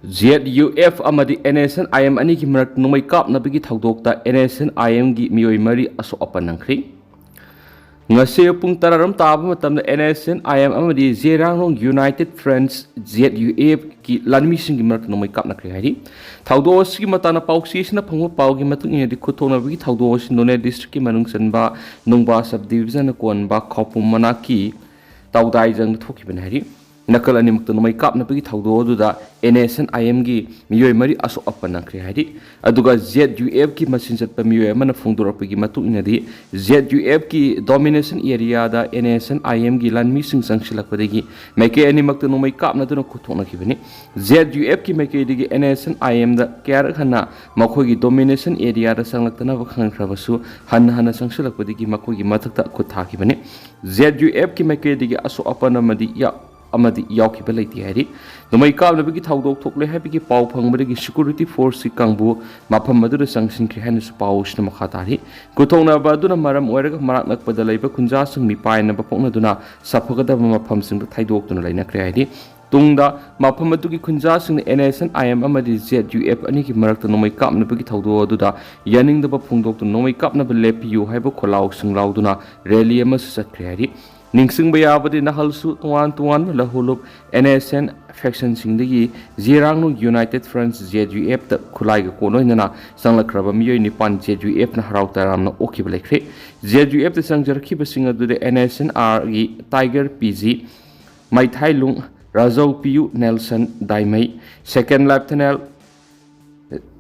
ZUF amadi NSNIM ani ki marak numai kap na bigi thawdokta NSNIM gi Miyoi mari aso apanangkhri ngase pung tararam taba matamda NSNIM amadi Zerang United Friends ZUF ki lanmi sing gi marak numai kap na khri hari thawdos ki matana pauksi sina phangwa pau gi matung ine di khutona bigi thawdos none district ki manung sanba nungba sub division kon ba khopum manaki tawdai jang thoki banari nakal ani mukta numai kap na bigi thawdo duda NSNIM gi Miyoi mari aso apanangkhri hari aduga ZUF ki masin chatpa Miyoi amana phungdorapagi matung ina di ZUF ki domination area da NSNIM gi lanmi sing sangsilakpadagi maike ani mukta numai kap na duna khuthona kibani ZUF ki maike digi NSNIM da kyar khana makhoi gi domination area da sanglaktana ba khangkhrabasu hanna sangsilakpadagi makhoi gi mathakta khutha kibani ZUF ki maike digi aso apanamadi ya amadi yauki belaiti hari numai kap nabigi thawdok thokle habigi pau phangmadi security force ki kangbu mafam madu sangsin ki hanis pau sna makhatari kuthongna baduna maram oiraga marak nakpada leiba kunja sung mi paina ba pokna duna saphagada mafam sing thaidok tuna laina kre hari tungda mafam madu ki kunja sing NSNIM amadi ZUF ani ki marakta numai kap nabigi thawdo aduda yaning da ba phungdok tu numai kap na ba lepiu haiba kholaw sing lauduna rally ama sakre hari Ningsing bayabadi nahalsu tuan lahulup NSN faction singdagi Zerang United Friends ZUF ta khulai ga kono inana sanglakraba Miyoi nipan ZUF na harau taram na okibalekre ZUF ta sangjarki basinga dude NSNR gi Tiger PG Maithai Lung Razau PU Nelson Daimai Second Lieutenant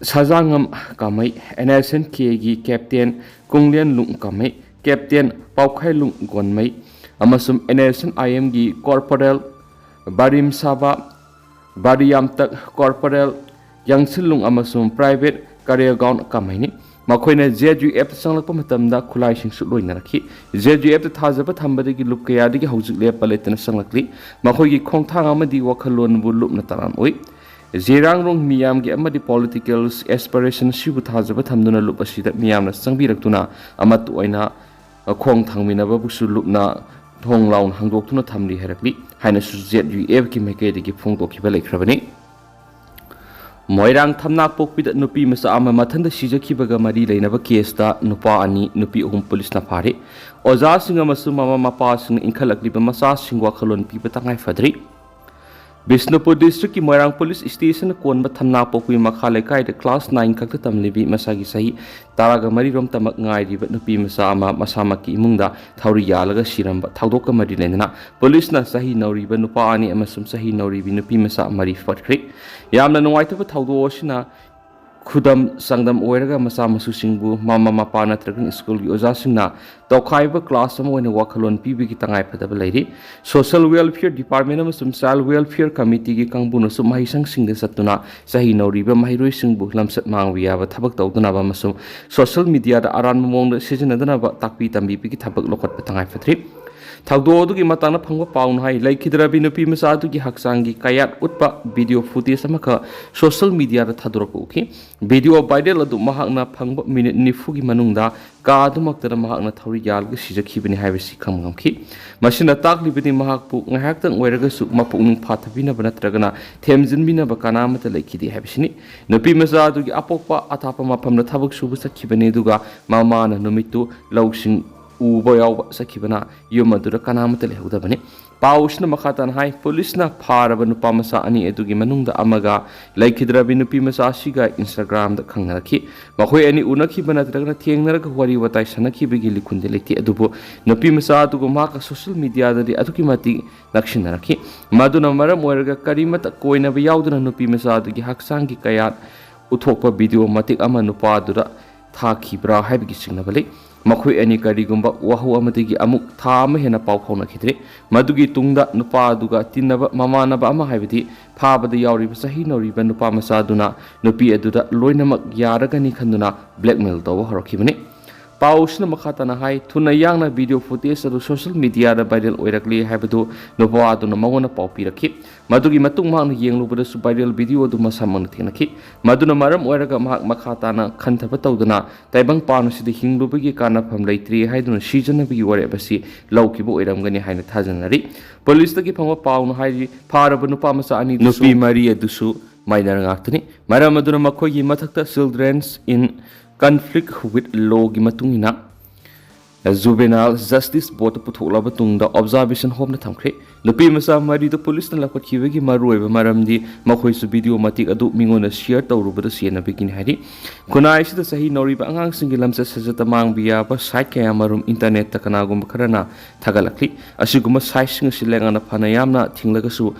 Sajangam Kamai NSN K gi Captain Kunglian Lung Kamai Captain Paukhai Lung Gonmai amasum NSNIM gi corporal Barim Saba Bariyamtak corporal Yangsilung amasum private career gown kamaini makoina ZUF sanglakpa matamda khulai sing su loina rakhi ZUF ta thajaba thambadagi lup kaya digi hojik lepa letana sanglakli makoi gi khongthang amadi wakhalon bu lupna taran oi Zerang miyam gi amadi political aspiration sibu thajaba thamduna lup asida miyamna sangbirakuna amat oina khong thangminaba busu lupna thong laun hangdok tuna thamli herakli haina su ZUF ki meke digi phungdok ki balai khrabani moirang Kangpokpi da nupi masa ama mathanda sijakhi baga mari leinaba case da nupa ani nupi ahum police na phare oza singa masu mama mapa sing inkhalakli ba masa singwa khalon pi batangai fadri Bisnupur district ki moirang police station kon ba Kangpokpi makha lekai da class 9 khakta tamlibi masagi sahi taraga mari rom tamak ngai ri ba nupi masa ama masama ki imungda thauri yalaga siramba thawdok ka mari lenana police na sahi nauri ba nupa ani amasum sahi nauri bi nupi masa mari fatkri yamna nuwaita ba thawdo osina khudam sangdam oiraga masa masu singbu mama mapa na tragan school gi oja singna tokhaiba class am oina wakhalon pibi ki tangai phadaba leiri social welfare department amasum child welfare committee gi kangbu no sum mahisang singde satuna sahi nauriba mahiroi singbu lamsat mangwiya ba thabak tawduna ba masum social media da aran mong da sijinadana ba takpi tambi pi ki thabak lokot ba tangai phadri thawdo du gi matana phangwa paun hai laikhidra bi nupi masa du gi haksangi kayat utpa video footage amaka social media da thadrok uki video viral adu mahakna phangba minute nifu gi manungda ka adumaktara mahakna thauri yal gi sijakhibani haibisi khamgamki masina takli bini mahakpu ngahaktang oiraga su mapukning phathabina banatragana themjinbina ba kana mata laikhidi haibisini nupi masa du gi apokpa athapa maphamna thabak subu sakhibani duga mama na numitu lawsing ubo yaw sakibana yumadura kanamata lehudabani pausna makhatan hai police na pharaba nupa masa ani edugi manungda amaga laikhidra bi nupi masa siga Instagram da khangnarakhi makhoi ani unakhi banatragna thengnaraga wari watai sanakhi bigi likhunde lekti adubu nupi masa adugo maka social media da di aduki mati nakshinaraki maduna maram oiraga karimata koina ba yawduna nupi masa adugi haksangi kayat uthokpa video matik ama nupa dura thakibra haibigi singnabali makhoi ani karigumba wahu amadigi amuk thama hena pau phawna khidre madugi tungda nupa aduga tinaba mamanaba ama haibidi phabada yawriba sahi noriba nupa masa duna nupi aduda loinamak yaragani khanduna blackmail tawa horokhibani pausna makhatana hai thuna yangna video footage adu social media da viral oirakli haibadu nupa aduna mawona pau pirakhi madugi matung mangna yenglubada su viral video adu masamang thinakhi maduna maram oiraga makhatana khanthaba tawduna taibang panu sidi hinglubagi kana pham leitri haiduna season bagi ware basi lawkibo oiramgani haina thajanari police tagi phangwa paunu haiji pharaba nupa masa ani nupi mari adusu minor ngakni maram aduna makhoi gi mathakta children's in conflict with law gi matungina Juvenile Justice Board puthulaba tungda observation home na thamkhre nupi masa mari do police na lakot khibegi maruiba maramdi makhoi su video matik adu mingona share tawrubada siena begin hari kunai sida sahi noriba angang singi lamsa sajata mangbiya ba site kaya marum internet ta kana gum kharana thagalakli asiguma site sing silengana phana yamna thinglaga su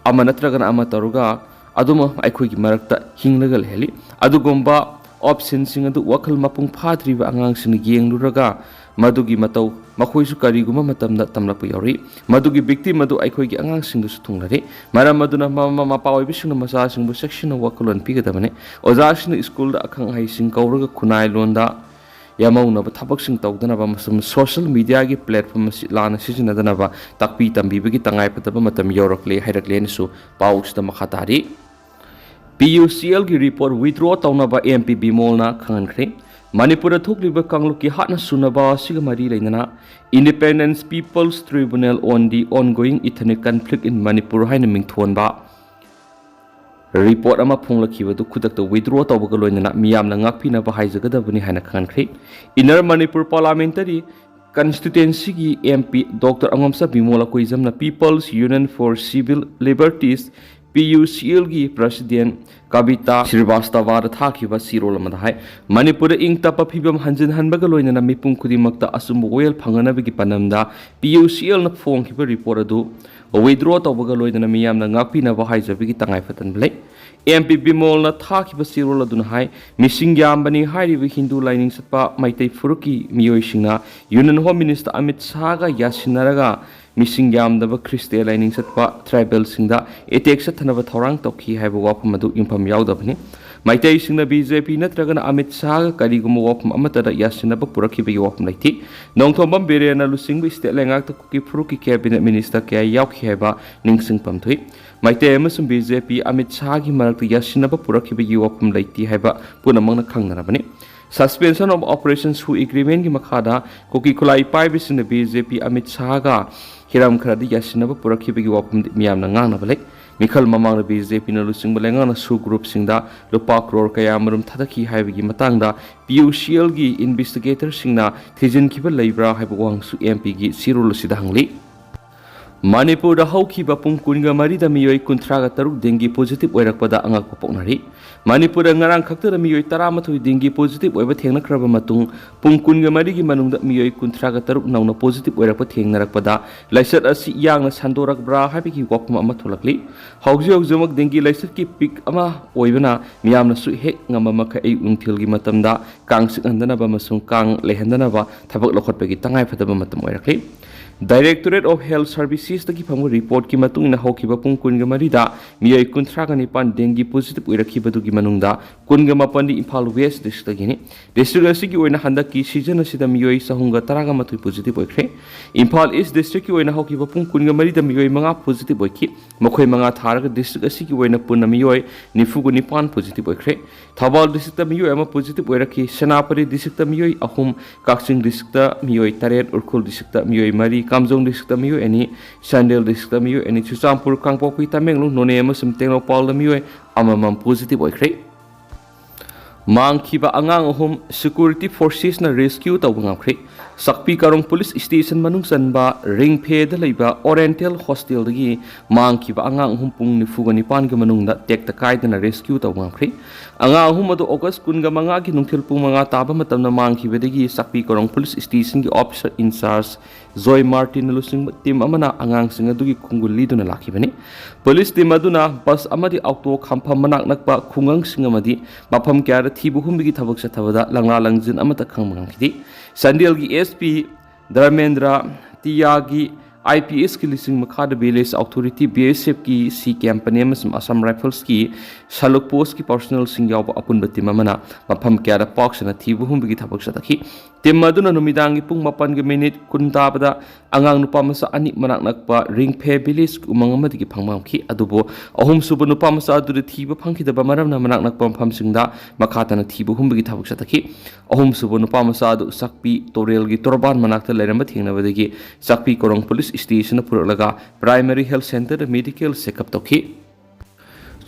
amanatragan amataruga aduma aikhoi gi marakta hinglagal heli adugumba option sing adu wakal mapung phadriba angang sing yengluraga madugi matau makhoi su kariguma matamda tamlapu yauri madugi victim madu aikhoi gi angang sing du thunglare mara maduna mama mapa oi bising masa sing bu section wakalon pigadabane ozashin school da akhang hai sing kauraga kunai londa yamauna ba thabak sing tawdana ba masam social media gi platform lana sijina dana ba takpi tambi bagi tangai pataba matam yorakle hairakle ni su paus da makhatari PUCL की report withdraw तौनबा MP बिमोलना खंगनख्रे मणिपुर थोकलिबा कांगलुकी हाटना सुनबा सिगा मरी लेना independence people's tribunal on the ongoing ethnic conflict in Manipur हाइन मिंगथोनबा रिपोर्ट अमा फोंगलखिबदु खुदक्ता विथड्रॉ तौबगा लोइना मियामना ngakpinaba haijagadaबनि हाइना खंगनख्रे इनर मणिपुर पार्लियामेंटरी constituency की MP Dr. Angomsa Bimola Koizamna People's Union for Civil Liberties PUCL की प्रेसिडेंट कविता श्रीवास्तव थाखिबा सिरोल अमदा हाय मणिपुर इंग तप फिबम हंजन हनबगा लोइना मिपुम खुदिमक्ता असुम वेल फंगनबगी पनमदा PUCL न फोंखिबा रिपोर्ट अदु विथड्रॉ तौबगा लोइना मियामना ngakpinaba haijabigi tangai फतन ब्ले MP Bimol na थाखिबा सिरोल अदुन हाय मिसिंग यामबनी हाइरिबा हिंदू लाइनिंग सत्पा माइतै फुरुकी मियोइ सिंगना union home minister Amit Shah गा यासिनरगा मिसिंग यामदबा ख्रिस्टियन लाइनिंग सत्पा ट्राइबल सिंगदा एटेक सथनबा थौरांग तौखी हाइबा वाफम अदु इंफम यावदबनी माइतै सिंगना BJP नत्रगना अमित शाह करिगुम वाफम अमतदा यासिनबा पुरखिबा वाफम लाइथि नोंथोंबम बेरेना लुसिंग स्टेट लेंगाक कुकी फुरुकी कैबिनेट मिनिस्टर क्या यावखि हाइबा निंगसिंग पमथुइ माइतै अमसुम BJP अमित शाह की मरक यासिनबा पुरखिबा वाफम लाइथि हाइबा पुनमंगना खंगनरबनी Suspension of operations through agreement की मखादा कुकी खुलाई पाइबिसिन BJP अमित शाह का हिराम खरादी यासिनबा पुरखिबा वाफम मियामना ngangnabale मिखल ममांग BJP न लुसिंग बलेंगाना सु ग्रुप सिंगदा लुपा करोड़ कया मरुम थदखी हाइबगी मतंगदा PUCL की इन्वेस्टिगेटर सिंगना थिजिनखिबा लेब्रा हाइबा वांगसु MP की सिरुलसिदा हंगली मणिपुर हौखिबा पुंग कुनगा मरिदा मियोइ कुंथ्रागा तरुक डेंगी पॉजिटिव ओइरकपदा अंगाक पोकनारि मणिपुर ngarang khakta मियोइ 13 डेंगी पॉजिटिव ओइबा थेंगनख्रबा मतुंग पुंग कुनगा मरिगी मनुंगदा मियोइ कुंथ्रागा तरुक नाउना पॉजिटिव ओइरकपा थेंगनरकपदा लाइसर असि यांगना संदोरकब्रा हाबिगी वाफम अमा थोलकली हौजि हौजमक डेंगी लाइसर की पिक अमा ओइबना मियामना सु हेक ngama maka ai ungthilgi matamda kangsik handana ba masung kang lehandana ba thabak lokhotpagi tangai phadaba matam oirakli Directorate of Health Services तकी फंगो रिपोर्ट की मतुंग न हौखिबा पुंग कुनगा मरिदा मियोइ कुंथ्रागा निपान डेंगी पॉजिटिव ओइरखिबदुगी मनुंगदा कुनगा मपनदि इम्फाल वेस्ट डिस्ट्रिक्ट गिनि डिस्ट्रिक्ट असि की ओइना हंदक की सीजन असिदा मियोइ सहुंगा तरागा मतुइ पॉजिटिव ओइख्रे इम्फाल ईस्ट डिस्ट्रिक्ट की ओइना हौखिबा पुंग कुनगा मरिदा मियोइ मंगा पॉजिटिव ओइखि मखोइ मंगा थारगा डिस्ट्रिक्ट असि की ओइना पुन मियोइ निफुगु निपान पॉजिटिव ओइख्रे थबाल डिस्ट्रिक्ट मियोइ अमा पॉजिटिव ओइरखि सेनापति डिस्ट्रिक्ट मियोइ अहुम काक्सिंग डिस्ट्रिक्ट मियोइ तरेट उरखुल डिस्ट्रिक्ट मियोइ मरी कामजोंग डिस्ट्रिक्ट मियोइ एनी Sandel district मियोइ एनी Churachandpur Kangpokpi Tamenglong None अमसुम Tenglopal मियोइ अममम पॉजिटिव ओइख्रे मांगखिबा अंगांग अहुम सिक्योरिटी फोर्सेस न रेस्क्यू तौबंगाख्रे सकपी करंग पुलिस स्टेशन मनुंग चनबा रिंग फेद लैबा ओरिएंटल हॉस्टल दगी मांगखिबा अंगांग अहुम पुंग निफुगा निपान गे मनुंगदा टेक्ता कायदना रेस्क्यू तौबंगाख्रे अंगांग अहुम अदो अगस्त कुनगा मंगा की नुंगथिल पुंग मंगा ताबा मतमना मांगखिबदगी सकपी करंग पुलिस स्टेशन की ऑफिसर इंचार्ज जोय मार्टिन लुसिंग टीम अमना अंगांग सिंग अदुगी खुंगुल लीदुना लाखिबनी पुलिस टीम अदुना बस अमदी ऑक्टो खामफम मनाक नकपा खुंगंग सिंग अमदी मफम क्यार थीबु हुमबिगी थबक सथबदा लंगला लंगजिन अमता खंगमंगखिदि संदेल की SP धर्मेंद्र तियागी IPS की लिसिंग मखाद विलेज अथॉरिटी BSF की सी कैंपनी असम राइफल्स की सलुक पोस्ट की पर्सनल सिंग याव अपुन टीम अमना मफम क्यार पाक्सना थीबु हुमबिगी थबक सथखि टीम अदुना नुमिदांगी पुंग 9 मिनिट कुन ताबदा अंगांग नुपा मसा अनि मनाक नकपा रिंग फे विलेज उमंग अमदिगी फंगमामखि अदुबो अहुम सुब नुपा मसा अदुदे थीबु फंखिदबा मरमना मनाक नकपा फमसिंगदा मखातना थीबु हुमबिगी थबक सथखि अहुम सुब नुपा मसा अदु सकपी तोरेल की तोरबान मनाकता लेरम थेंगनबदगी सकपी कोरंग पुलिस स्टेशन पुरलगा primary health centre medical checkup तौखि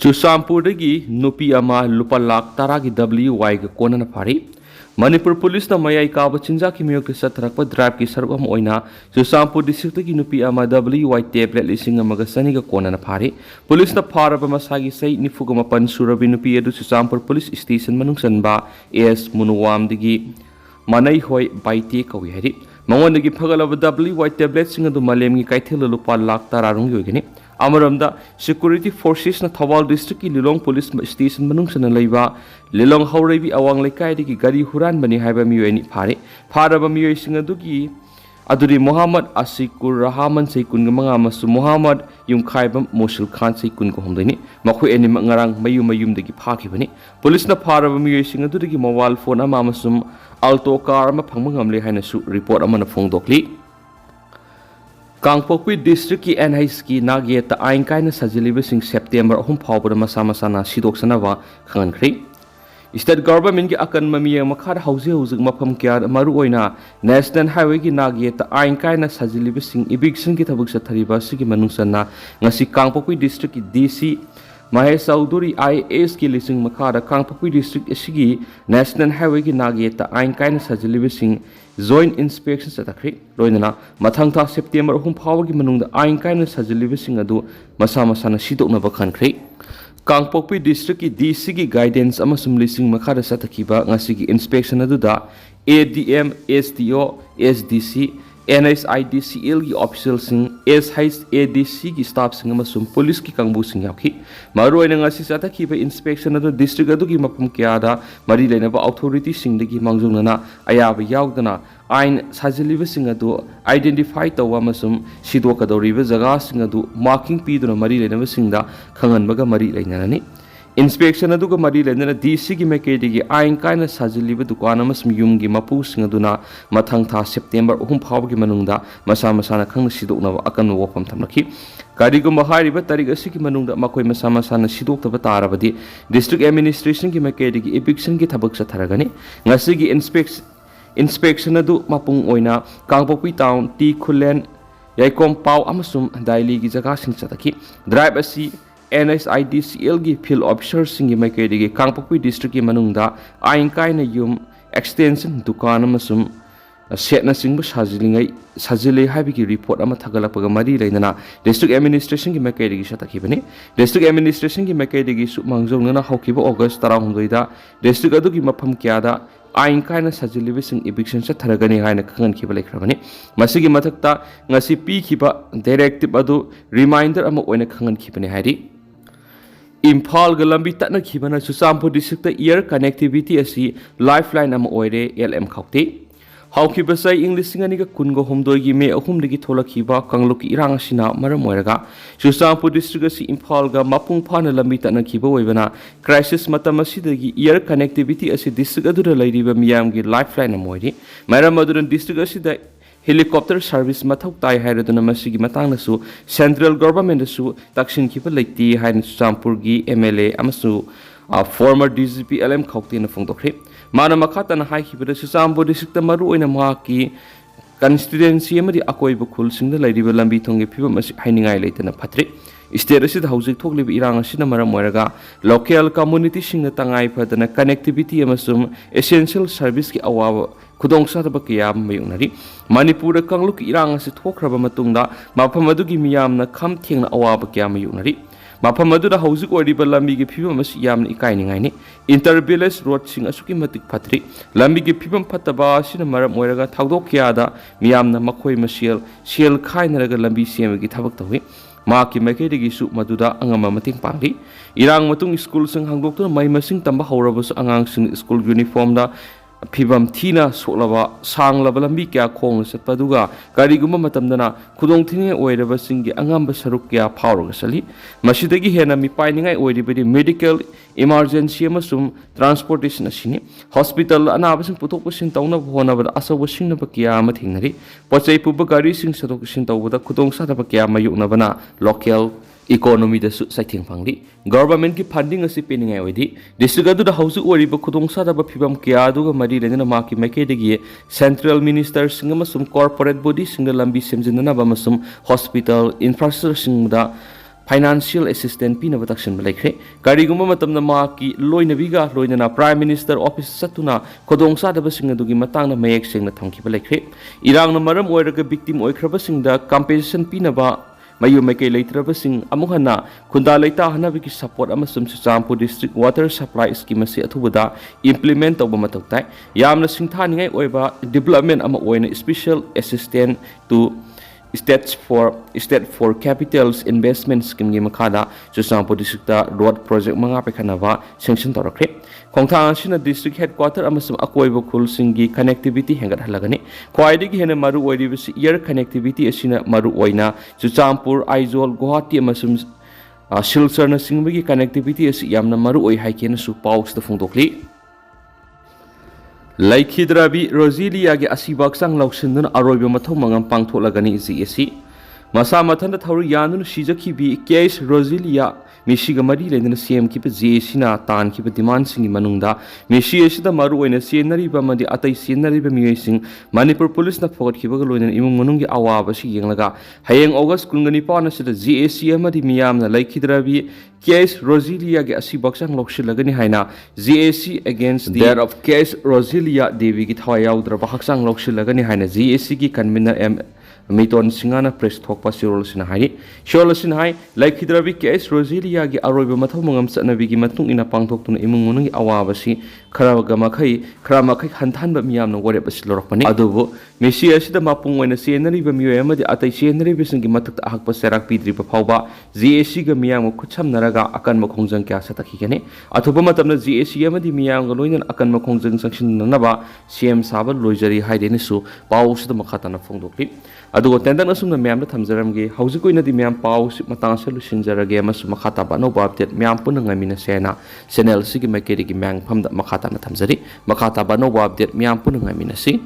Churachandpurdagi nupi ama lupa lakh taragi WY ga konana phari Manipur police na Miyoi kaba chinja ki miyok sa tarakpa drive ki saruk am oina Churachandpur district ki nupi ama WY tablet lising amaga sani ga konana phari police na pharaba masagi sai nifuga mapan surabi nupi edu Churachandpur police station manung sanba AS Munuwam digi manai hoi baite kawi hari mangondagi phagalaba WY tablet sing adu malemgi kaithil lupa lakh tararung yogini Amaramda security forces na Thawal district ki Lilong police station manung sana laiba Lilong Haurebi awang lekai di gari huran bani haiba Miyoi ni phare pharaba Miyoi singadu ki aduri Muhammad Asikur Rahman Saikun ga mga masu Muhammad yung khaibam Mosul Khan Saikun ko homdani makhoi eni ngarang mayum dagi phaki bani police na pharaba Miyoi singadu dagi mobile phone ama masum alto car ma phangma ngamle haina su report amana phongdokli Kangpokpi district ki NHS ki nagie ta ain kaina sajilibe sing September ahum phawbara masa na sidok sanawa khangankhri state government ki akan mamiya makhar hauze mafam kya maru oina national highway ki nagie ta ain kaina sajilibe sing eviction ki thabuk sa thariba sigi manungsana ngasi Kangpokpi district ki DC Mahesh Chaudhary IAS ki lising makhara Kangpokpi district asigi national highway ki nagie ta ain kaina sajilibe sing joint inspection satakri loinana mathang tha September ahum phawagi manungda ain kaina sajilibe sing adu masa na sidokna bakhankhri Kangpokpi district ki DC ki guidance amasum lising makhara satakiba ngasi ki inspection adu da ADM SDO SDC NSIDCL ki official sing SHADC ki staff sing amasum police ki kangbu sing yakhi maru oina ngasi satakiba inspection adu district adu ki mapum kyada mari leinaba authority sing dagi mangjungnana ayaba yaudana ain sajiliba sing adu identify tawa amasum sidokadoriba jaga sing adu marking piduna mari leinaba singda khanganbaga mari leinanani inspection aduga mari leinana DC ki mekedi ain kaina sajiliba dukan amasum yumgi mapu sing aduna mathang tha September ahum phawgi manungda masa na khang sidokna akan wofam thamlaki karigo mahariba tarik asiki manungda makoi masa na sidok taba tarabadi district administration ki mekedi eviction ki thabak sa tharagani ngasi gi inspection adu mapung oina Kangpokpi town T Khulen Yaikom Pau amasum daily gi jaga sing sataki drive asi NSIDCL gi field officer singi maikedi Kangpokpi district ki manungda ain kaina yum extension dukan amasum setna singbu sajile haibi ki report ama thagalakpaga mari leinana district administration ki maikedi gi satakibani district administration ki maikedi gi su mangjongna haukiba August 16 da district adu ki mafam kyada ain kaina sajilibe sing eviction sa tharagani haina khangan khiba lekhrabani masigi mathakta ngasi pi khiba directive adu reminder ama oina khangan khibani hairi Imphal ga lambi tatna khibana Churachandpur district ta air connectivity asi lifeline ama oire LM khawte hawkiba sai English ngani ga kungo homdoi gi me ahum digi tholakhiba kangluk irang asina maram oiraga Churachandpur district asi Imphal ga mapung phana lambi tatna khiba oibana crisis matam asidagi air connectivity asi district adura lairiba miyam gi lifeline ama oire maram aduran district asida helicopter service mathau tai hairaduna masigi matangnasu central government su takshin khiba leiti hain Churachandpur gi MLA amasu former DGP LM khawte na phongdokre mana makhata na hai khibra Churachandpur district maru oina ma ki constituency amadi akoiba khul singda lairiba lambi thonge phiba masi hainingai leitana phatre state asida hauzik thokliba irang asina maram oiraga local community singna tangai phadana connectivity amasum essential service ki awawa khudong sadaba kya mayungnari Manipur kangluk irang asi thokraba matungda mafam adugi miyamna kham thengna awaba kya mayungnari mafam aduda hauzik oriba lambi gi phibam asi yamna ikai ningai ni intervillage road sing asuki matik phatri lambi gi phibam phataba asina maram oiraga thagdok kya da miyamna makhoi masiel sel khainaraga lambi semagi thabak tawi Maki maikedi su maduda angama mating pangli irang matung school sing hanggok tu mai masing tamba haurabus angang sing school uniform da phibam thina soklaba sanglaba lambi kya khong satpaduga kariguma matamdana khudong thine oiraba singi angamba saruk kya phawraga sali masidagi hena mi painingai oiribadi medical emergency amasum transportation asini hospital anabasing putok pusin tauna bhona bada asawa singna bakya ama thingnari pochai puba gari sing satok sin tawda khudong sa bakya mayukna bana local economy da su saithing phangli government ki funding asi peningai oidi district adu da hausu oriba khudong sa da phibam kya adu ga mari lena ma ki make degi central minister singama sum corporate body singa lambi semjinna ba masum hospital infrastructure singda financial assistant पीनब तक्सनब लेख्रे करिगुम्बा मतमना माकी लोइनबिगा लोइनना prime minister office सतुना खोदोंसादबसिंग अदुगी मतंगना मयेक सेंगना थमखिबा लेख्रे इरांगना मरम ओइरगा विक्टिम ओइख्रबसिंगदा कंपेंसेशन पीनबा Mayu Make later sing Amuhana, Kunda Laita Hanaviki support Amasum Churachandpur district water supply scheme Atubuda, implement Obamatai, Yamna Sintani Oiba, development Amaoina, special assistant to State for Capitals Investment Scheme Makada, Churachandpur district road project Mangapekanava, sanction Torokre. Kongtang district headquarter Amasum Akoibo Kul Singi connectivity Hangat Halagani, Kwaidi Hena Maru Oidibus air connectivity Asina Maru Oina, Churachandpur, Aizol, Guwahati Amasum Silsarna Singbigi connectivity as Yamna Maru Oi Haiken Su Paus the Fundokli. Like Hidrabi, Rosilia Asibak Lausindan Arobi Matomangam Pangtolagani ZSC. Masa Matanda Taurianun Shizaki be case Rosilia. Mishiga Mari Lena CM keep a Zesina Tan keep a demand singing Manunda, Mishia Maru in a scenery Bamadi Atai scenery Bemusing, Manipur police na fort Kibagalo and Imungi Awabashi Yangaga, Hayang August Kungani Partners the ZACM di Miam, like Hidrabi, case Rosilia Asibak and Lokshilagani Haina, ZAC against the there of case Rosilia Devi Githoya, Drabahak Lokshilagani Haina, ZAC convener M. Miton Singana press talk pas Sholasin Hai, Sholasin Hai, like Hidrabi case Rosilia Aroba Matomangam Sanavigi Matung in a Pangtok to Imungi Awabasi, Karavagamakai, Kramakai Hantan Miam, whatever Slorpani, Adobo, Messias the Mapung when a scenery Bamuyama, the Atai scenery Bisangi Matak Akpa Serak Pidri Papauba, ZAC Miam Kucham Naraga, Akan Makongzan Kasatakikane, Atobomatam ZACM di Miam Galoin Akan Makongzan Sanction Nanaba, CM Sabal, Lojari Haidenisu, Paus the Makatana Fondoki. Adu tendang asum na miyam na thamjaram ge hauziko ina di miyam pau matang solution jarage mas makata ba no update miyam pun ngai mina sena channel sigi makeri gi myang pham da makata na thamjari makata ba no update miyam pun ngai mina si